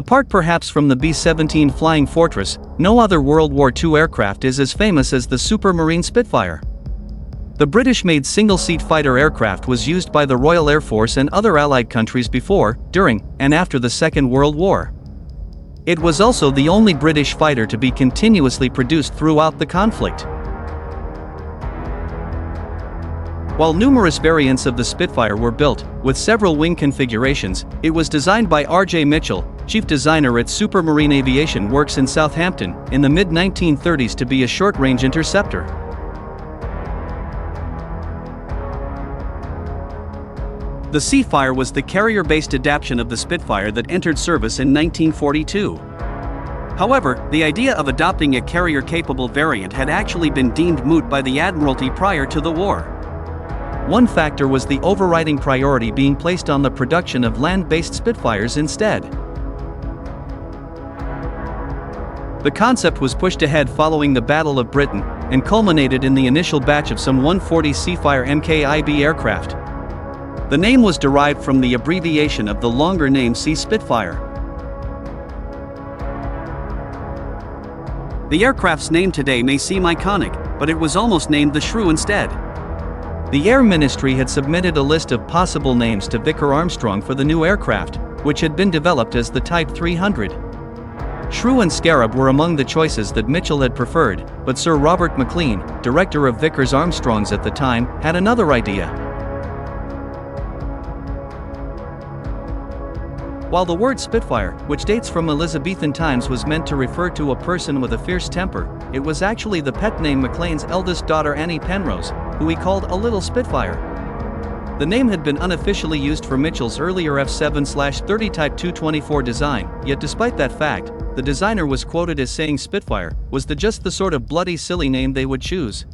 Apart perhaps from the B-17 Flying Fortress, no other World War II aircraft is as famous as the Supermarine Spitfire. The British-made single-seat fighter aircraft was used by the Royal Air Force and other Allied countries before, during, and after the Second World War. It was also the only British fighter to be continuously produced throughout the conflict. While numerous variants of the Spitfire were built, with several wing configurations, it was designed by R.J. Mitchell, chief designer at Supermarine Aviation Works in Southampton, in the mid-1930s to be a short-range interceptor. The Seafire was the carrier-based adaptation of the Spitfire that entered service in 1942. However, the idea of adopting a carrier-capable variant had actually been deemed moot by the Admiralty prior to the war. One factor was the overriding priority being placed on the production of land-based Spitfires instead. The concept was pushed ahead following the Battle of Britain, and culminated in the initial batch of some 140 Seafire MKIB aircraft. The name was derived from the abbreviation of the longer name Sea Spitfire. The aircraft's name today may seem iconic, but it was almost named the Shrew instead. The Air Ministry had submitted a list of possible names to Vickers Armstrong for the new aircraft, which had been developed as the Type 300. Shrew and Scarab were among the choices that Mitchell had preferred, but Sir Robert McLean, director of Vickers Armstrongs at the time, had another idea. While the word Spitfire, which dates from Elizabethan times, was meant to refer to a person with a fierce temper, it was actually the pet name McLean's eldest daughter Annie Penrose, who he called a Little Spitfire. The name had been unofficially used for Mitchell's earlier F7/30 Type 224 design, yet despite that fact, the designer was quoted as saying Spitfire was just the sort of bloody silly name they would choose.